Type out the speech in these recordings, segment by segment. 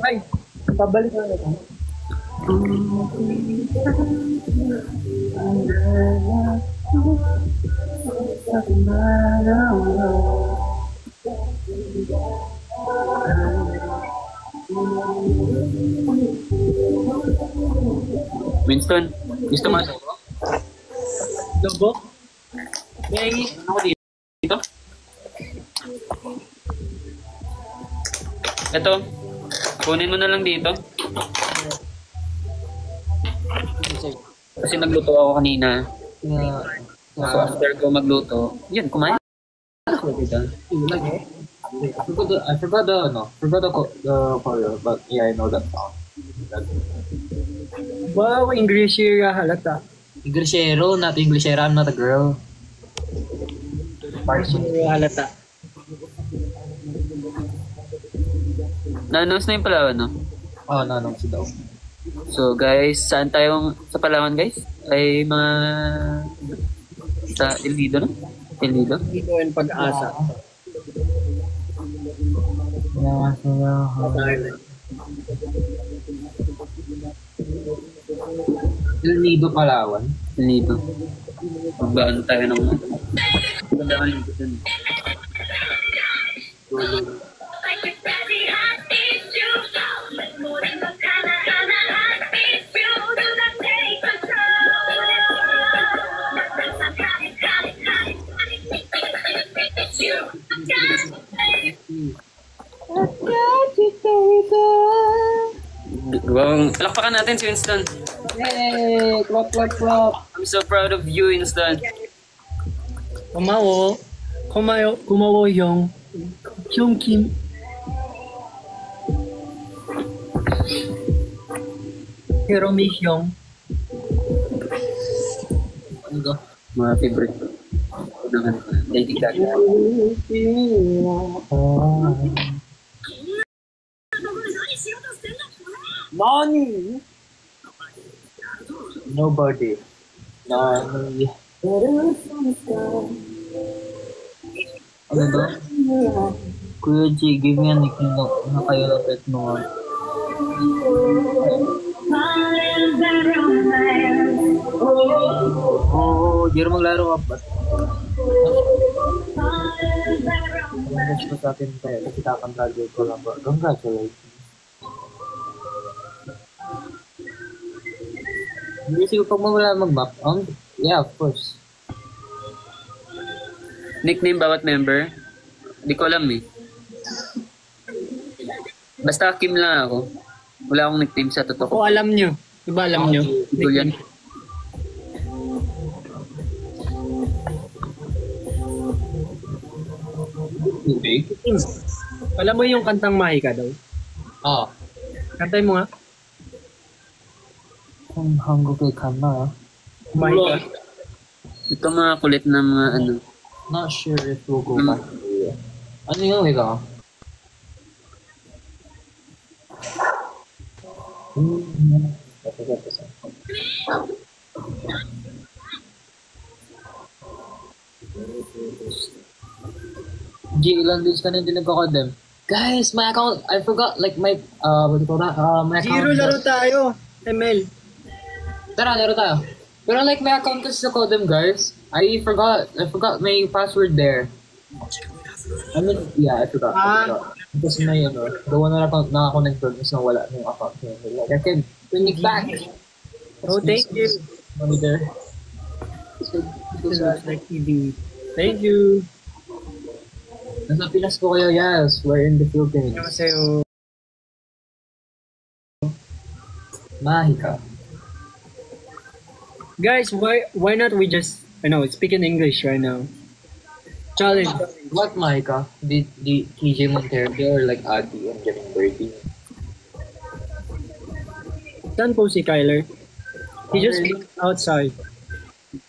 Ay, pabalik na ito. Winston, gusto mo ito? Lobo? May ano ko dito? Ito, kunin mo na lang dito. Kasi nagluto ako kanina. So after ko magluto, yun, kumain ako dito. I forgot the choreo, but yeah, I know that song. Wow, Inglesera halata. Inglesero, not Inglesera, I'm not a girl. Inglesera halata. Na-announce na yung Palawan, no? Oh, no, si daw. So guys, saan tayo sa Palawan guys? Ay mga sa El Nido, no? El Nido? Dito yung pag-asa. El Nido, Palawan. El Nido. Magbaan tayo ng Palawan dito dun. Palakpakan natin si Winston. Yay! Clap, clap, clap. I'm so proud of you, Winston. Kumawo yung Kim. Hiromi Hyung. Ano to? Mga favorite ko. Lady Gaga. Nani? Nobody. Nani. Ano to? Kuya G, give me a nickname na kayo na pet mo. Jero maglaro ka ba? Congrats ko sa akin tayo kasi kakang-graduate ko lang ba? Congratulations. Hindi siguro pag mawala mag-map on? Yeah, of course. Nickname bawat member? Hindi ko alam eh. Basta Kim lang ako. Wala akong nickname sa totoo. O alam nyo. Diba alam nyo? Hindi ko yan. Okay. Alam mo yung kantang Mahika daw? Ah. Kantay mo nga. Kung Hanguk ka na. Mahika. Ito mga kulit na mga ano. Not sure if we'll go back. Ano yung ikaw? G, ilan days ka na hindi nagkakodem? Guys, my account, I forgot, like my, what do you call that? My account. Zero laro tayo. ML. Tara, laro tayo. Pero like my account kasi sa Codem, guys. I forgot my password there. I mean, yeah, I forgot. Because may, the one na account naka-connected is nawala na yung account niya. Like, I can bring it back. Oh, thank you. Money there. Thank you. Nasa Pinas po kayo, yes. We're in the Philippines. Annyeonghaseyo. Mahika. Guys, why not we just, speak in English right now? Challenge. What Mahika? The TJ Montero or like Adi and getting Birdie? Saan po si Kyler? He just went outside.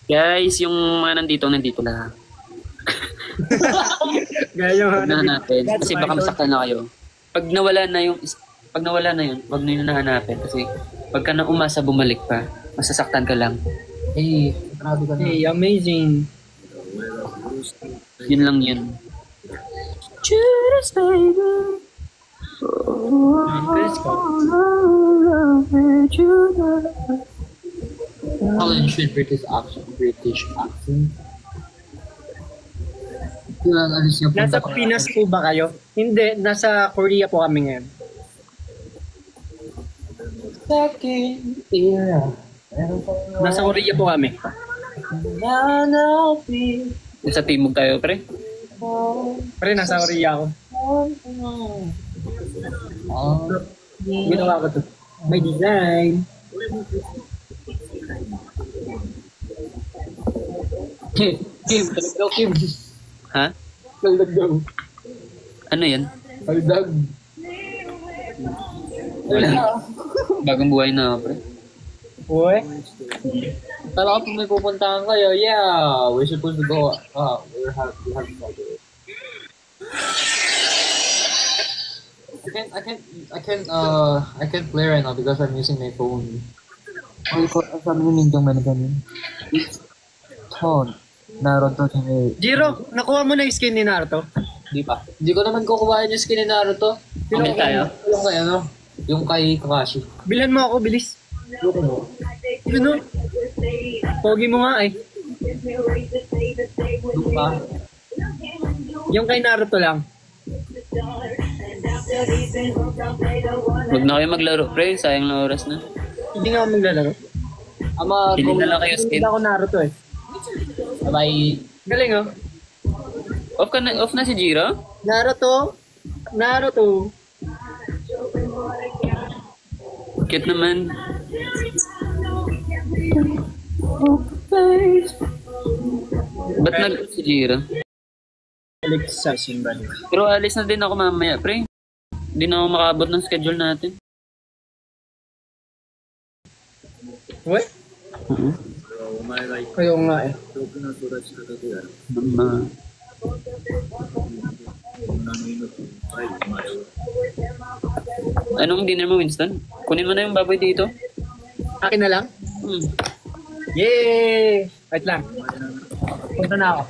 Guys, yung mga nandito lang. Gaya yung Huwag na hanapin. Kasi baka masaktan na kayo. Pag nawala na yun, huwag na yun nahanapin. Kasi pagka na umasa bumalik pa, masasaktan ka lang. Hey, grabe ka na. Hey, amazing. Yun lang yun. Judas, baby. let's go. Colin should British accent. Yun, alis niya Nasa Pinas po ba kayo? Hindi, nasa Korea po kami ngayon. Second era. Nasa Korea po kami. Sa timog tayo, pre. Pre, nasa Korea ako. Ginawa ko to. May design. Kim, talagdaw Kim. Ha? Talagdaw. Ano yan? Talagdag. Wala. Bagong buhay na, pre. Uy. Tala ko may pupuntahan kayo, yeah, we're supposed to go, we have to go. I can't play right now because I'm using my phone. Sabi ni Minjong man ganun. Naruto kami. Jiro, nakuha mo na yung skin ni Naruto? Di pa. Hindi ko naman kukuhain yung skin ni Naruto. Comment tayo. Yung kay ano? Yung kay Kakashi. Bilan mo ako, bilis. Loko mo. Ano? Pogi mo nga eh. Loko pa. Yung kay Naruto lang. Huwag na kayo maglaro, pre. Sayang na oras na. Hindi nga ako maglalaro. Ama, Hindi na lang kayo Hindi skin. ako Naruto eh. bye. Galing oh. Off na si Jiro? Naruto. Cute naman. Ba't si Jiro? Balik sa simba. Pero alis na din ako mamaya, pre. Hindi na ako makabot ng schedule natin. Uy? Kayo nga eh. Mama. Anong dinner mo, Winston? Kunin mo na yung baboy dito. Akin na lang? Yay! Wait lang. Punta na ako.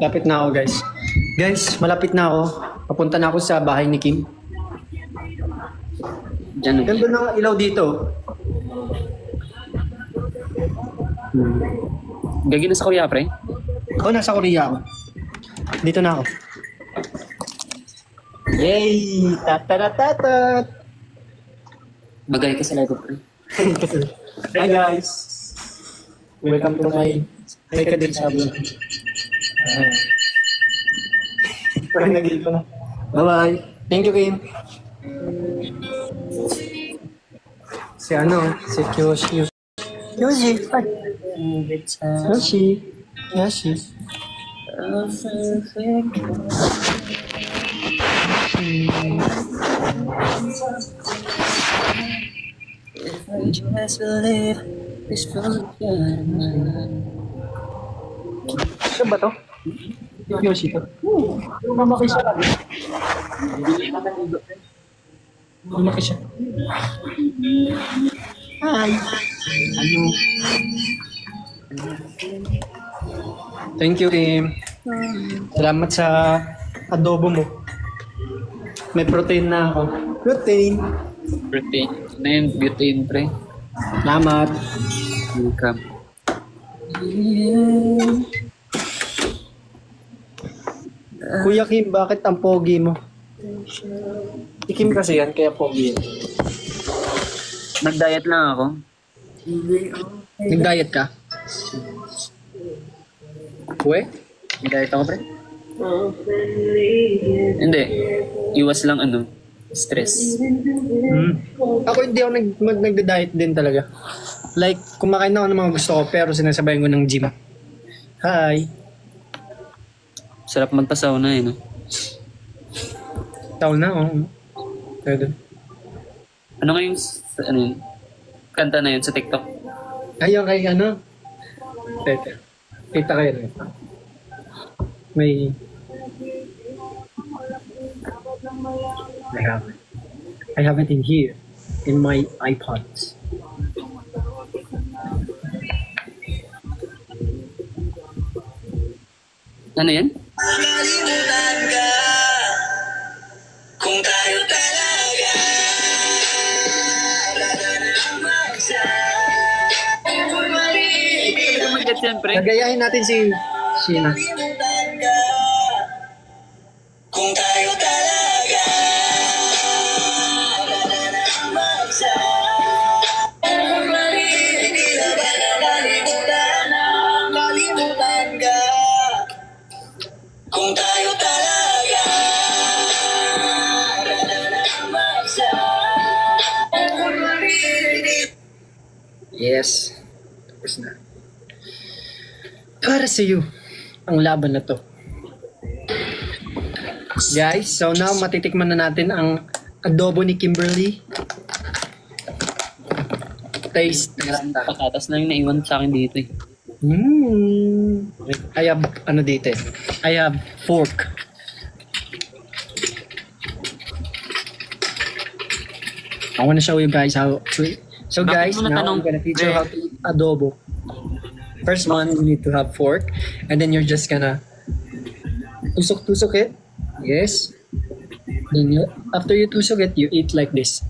Lapit na ako, guys. Guys, malapit na ako. Papunta na ako sa bahay ni Kim. Diyan. Ganda ng ilaw dito. Gagi na sa Korea, pre. Ako nasa Korea ako. Dito na ako. Yay! Tatatatatat! Bagay ka sa live, pre. Hi guys! Welcome to my Kadil sa vlog. Parang nag-iip ko na. Bye-bye! Thank you, Kim! Si ano? Si Kyoshi. Yoshi! Ay! Yoshi! If I just believe this Siya ba to? Yoshi to? Mamaki siya lang. Mamaki siya. Hi! Hello. Thank you, Kim. Salamat sa adobo mo. May protein na ako. Protein. Protein. Ano yun? Butane, pre. Salamat. Welcome. Kuya Kim, bakit ang pogi mo? Si Kim kasi yan, kaya pogi yan. Nag-diet lang ako. Nag-diet ka? Uwe? Nag-diet ako, pre? Hindi. Iwas lang stress. Ako hindi ako nagda-diet din talaga. Like, kumakain ako ng mga gusto ko pero sinasabayan ko ng gym. Hi! Sarap magpasauna no? Taon na, oh. Pwede. Ano nga yung, kanta na yun sa TikTok? Ayun kay ano? Teka. Kita kayo na. May... I have it in here. In my iPods. Ano yan? Nakalimutan ka kung tayo talaga wala na ang magsa. Hindi ko mag-get siyempre. Nagayahin natin si Sheena. Nakalimutan ka kung tayo talaga wala na ang magsa. Hindi na ba nakalimutan na kalimutan ka kung tayo talaga wala na ang magsa. Yes. Tapos na. Para sa iyo, ang laban na to. Guys, so now matitikman na natin ang adobo ni Kimberly. Taste. Patatas na yung naiwan sa akin dito eh. I have, ano dito eh. I have fork. I wanna show you guys how to eat. So Bakit guys, mo now natanong, I'm gonna teach you Dre? how to eat adobo. First one, you need to have fork. And then you're just gonna tusok-tusok it. Yes. Then you, after you tusok it, you eat like this.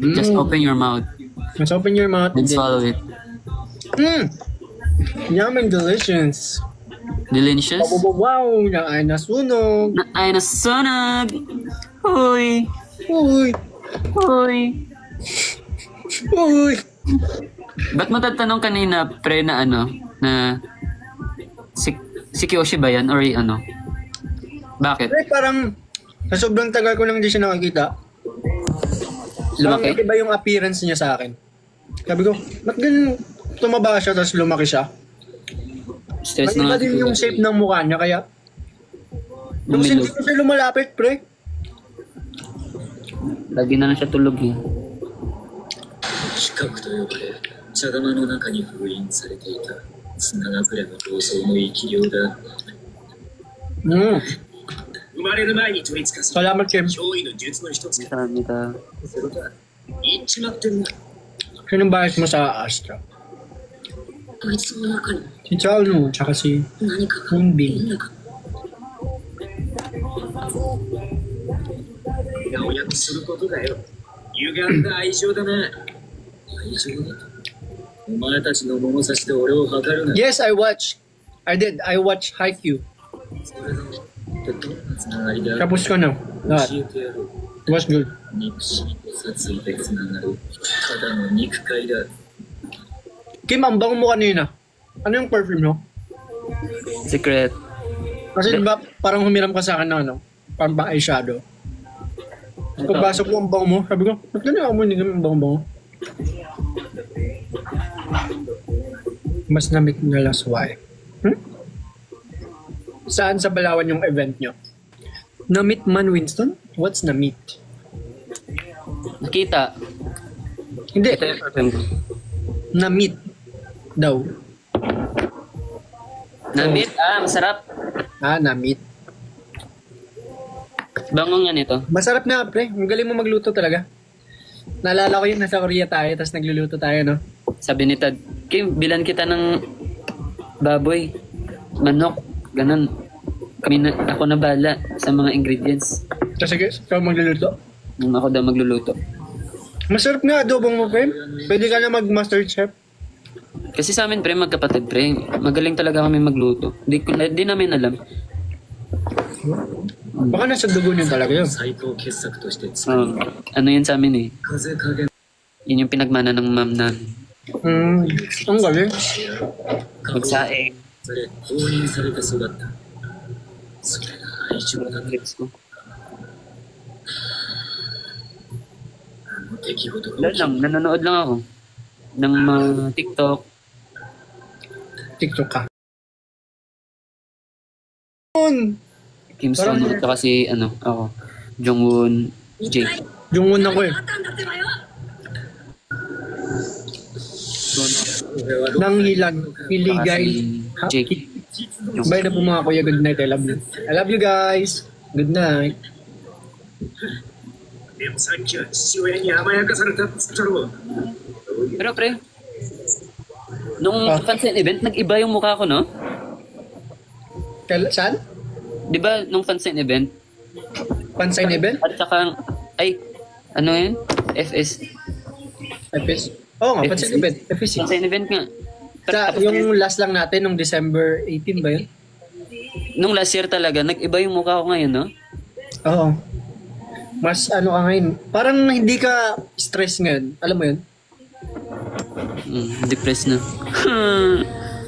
Just open your mouth Just open your mouth. and swallow it. Yum and delicious. Delicious. Wow, na ay nasunog. Na ay nasunog. Uy. Uy, Uy. uy. Ba't mo tatanong kanina, pre, na ano, na si Kyoshi ba yan or ano? Bakit? Eh, parang sa sobrang tagal ko lang hindi siya nakakita. Parang Lumaki? iba yung appearance niya sa akin. Sabi ko, ba't ganun tumaba siya tapos lumaki siya? Stress Iba na din yung shape ng mukha niya kaya yung Bumilog. hindi ko siya lumalapit, pre. Lagi na lang siya tulog eh. 四角と呼ばれ茶釜の中に封印されていた砂隠れの闘争の生き量だ。生まれる前に取り付かせた Salamat, Kim. 驚異の術の一つだ。 Sabi ka, それだ。言っちまってるな。 Sinong bias mo sa Astra? あいつの中に Si Chao tsaka si 何かが Moonbin. のか。親親とすることだよ。歪んだ愛情だな。愛情だと。お前たちの物差しで俺を測るな。 Yes, I watched. I watched Haikyuu. それだ。でどんなつながりだ。 Tapos ko na. 教 Lahat. えてやろう。 It was good. 憎しみと殺意でつながるただの肉塊だ。 Kim, ang bango mo kanina. Ano yung perfume mo? secret. Kasi diba parang humiram ka sa akin ng ano? Parang pang eyeshadow. Pagpasok ko ang bango mo, sabi ko, ba't ganun ako mo hindi kami ang bango-bango? Mas namit na lasway. Saan sa Balawan yung event nyo? Namit man, Winston? What's namit? Nakita. Hindi, Ito yung perfume ko. namit daw. Namit? Ah, masarap. Ah, namit. Bangong yan ito. Masarap na, pre. Ang galing mo magluto talaga. Naalala ko yung nasa Korea tayo, tapos nagluluto tayo, no? Sabi ni Tad, Kim, bilan kita ng baboy, manok, ganun. Ako na bala sa mga ingredients. So, sige, ikaw magluluto. Ako daw magluluto. Masarap nga adobong mo, pre. Pwede ka na mag-master chef. Kasi sa amin, pre, magkapatid, pre. Magaling talaga kami magluto. Di namin alam. Baka nasa dugo niyo talaga yun. 最高傑作として作る Ano yan sa amin eh. 風加減 Yun yung pinagmana ng ma'am namin. Ang galing. Magsaing. それ放任されて育ったそれが愛情だ。 Lips ko. あの出来事 Wala が起き lang, nanonood lang ako. Ng mga TikTok. TikTok ka. Kim Parang- Son, at saka si, ako. Jongwon, Jake. Jungwon ako eh. Nang hilag. Iligay. Jake. Bye na po mga kuya. Good night. I love you. I love you guys. Good night. でもさっきは父親に甘やかされたっつったろ。 Pero pre, nung Ah. fansign event, nag-iba yung mukha ko, no? Saan? Di ba, nung fansign event, Pansign event? at saka, ay, ano yun? FS. FS? Oo nga, pansign event. FS. Fansign event nga. Tapos Yung last lang natin, nung December 18 ba yun? nung last year talaga, nag-iba yung mukha ko ngayon, no? Oo. Mas ano ka ngayon. Parang hindi ka stress ngayon. Alam mo yun? Depressed na.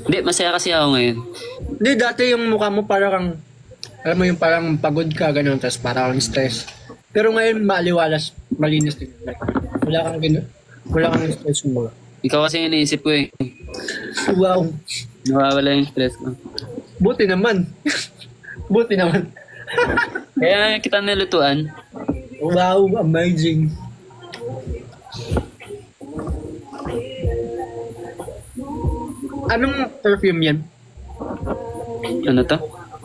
Hindi, masaya kasi ako ngayon. Hindi, dati yung mukha mo parang kang, alam mo yung parang pagod ka, gano'n, tapos parang kang stress. Pero ngayon, maaliwalas, malinis din. Like, wala kang gano'n. Wala kang stress mo. Ikaw kasi yung iniisip ko eh. Wow. Nawawala yung stress ko. Buti naman. Buti naman. Kaya kita nalutuan. Wow, amazing. Anong perfume yan? Ano to?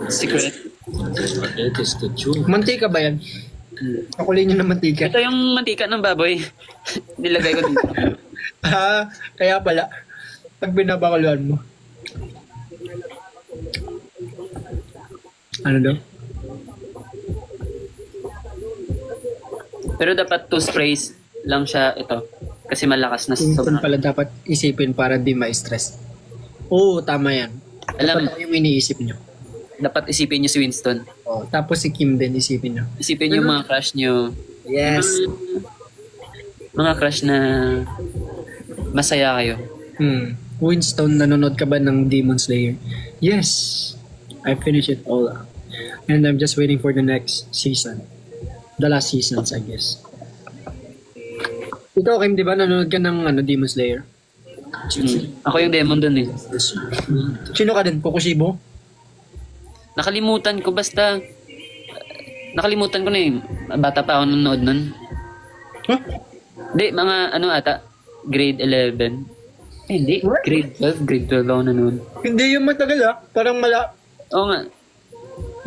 Secret. 得てして超 Mantika ba yan? Pakulin nyo ng mantika. Ito yung mantika ng baboy. Nilagay ko dito. Ah, kaya pala. Pag binabakaluan mo. Ano daw? Pero dapat 2 sprays lang siya ito. Kasi malakas na Kung sobrang. pala dapat isipin para di ma-stress. Oo, tama yan. Alam, Dapat yung iniisip nyo. dapat isipin niyo si Winston. Oh, tapos si Kim din isipin nyo. Isipin niyo yung mga crush niyo. Yes. Mga crush na masaya kayo. Winston, nanonood ka ba ng Demon Slayer? Yes. I finished it all. And I'm just waiting for the next season. The last seasons, I guess. Ikaw, Kim, di ba nanonood ka ng Demon Slayer? Ako yung demon dun eh. Sino ka din? Kokushibo? Nakalimutan ko basta nakalimutan ko na eh. Bata pa ako nanonood nun. Huh? Hindi, mga ano ata, grade 11. Hindi, grade 12. Grade 12 ako nanonood. Hindi yung matagal Parang Oo nga.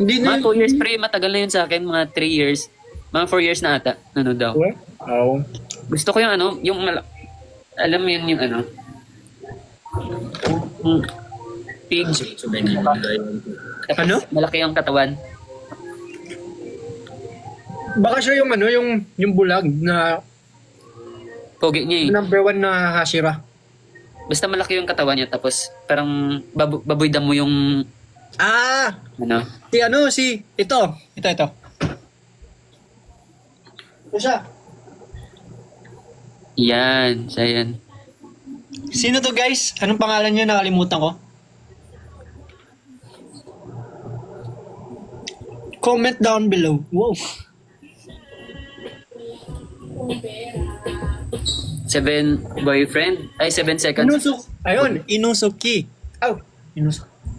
Hindi na Mga 2 years pre, matagal na yun sa akin. Mga 3 years. Mga 4 years na ata. Nanonood ako. Oo. Gusto ko yung ano, yung alam mo yun yung ano. Pig. ちょ目に問題がある Tapos Ano? malaki yung katawan. Baka siya yung yung bulag na Pogi niya eh. number 1 na Hashira. Basta malaki yung katawan niya. Tapos parang baboy damo yung Ah! ano. Ito. Ito. Ito siya. Yan, siya yan. Sino to guys? Anong pangalan niya? Nakalimutan ko. Comment down below. Wow. 7 boyfriend? Ay, 7 seconds. Inusuki. Oh,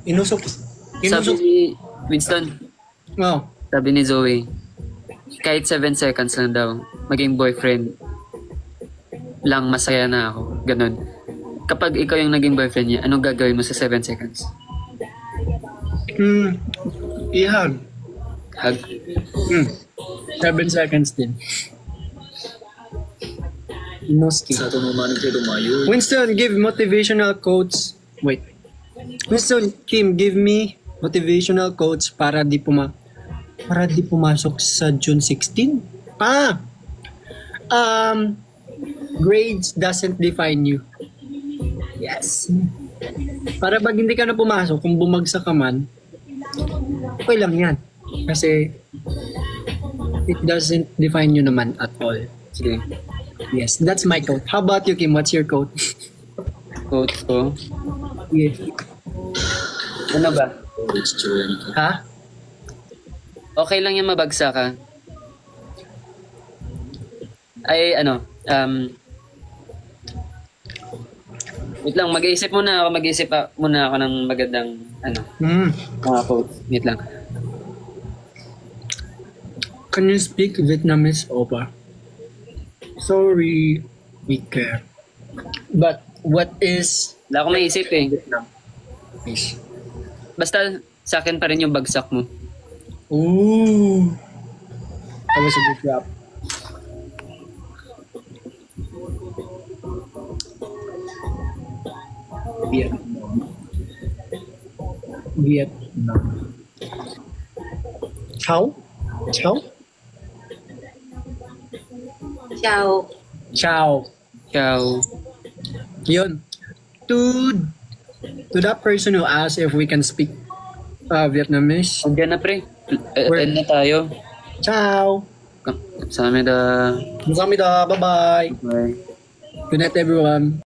Inusuki. Sabi ni Winston, Oh. sabi ni Zoe, kahit 7 seconds lang daw, maging boyfriend lang masaya na ako. Ganon. Kapag ikaw yung naging boyfriend niya, anong gagawin mo sa 7 seconds? Ihag. Hug? 7 seconds din. Inusuki. 里の間抜けど迷う Winston, give motivational quotes. Wait. Winston, Kim, give me motivational quotes para di pumasok sa June 16. Grades doesn't define you. Yes. Para pag hindi ka na pumasok, kung bumagsak ka man, okay lang yan. Kasi it doesn't define you naman at all. Sige. Yes, that's my quote. How about you, Kim? What's your quote? Quotes ko. Yeah. Ano ba? 父親に Ha? Okay lang yung mabagsak ka. Ay, ano, wait lang, mag-iisip muna ako ng magandang, mga quotes. Wait lang. Can you speak Vietnamese, Opa? Sorry, we care. But what is Wala akong maisip eh. Vietnam? Please. Basta sa akin pa rin yung bagsak mo. Ooh. That was a good rap. Vietnam. Ciao? Ciao? Ciao. Ciao. Ciao. Yun. To that person who asked if we can speak Vietnamese. Andiyan na pre. Where? End na tayo. Ciao. Sa amin da. Kamsahamnida. Bye-bye. Bye. Good night, everyone.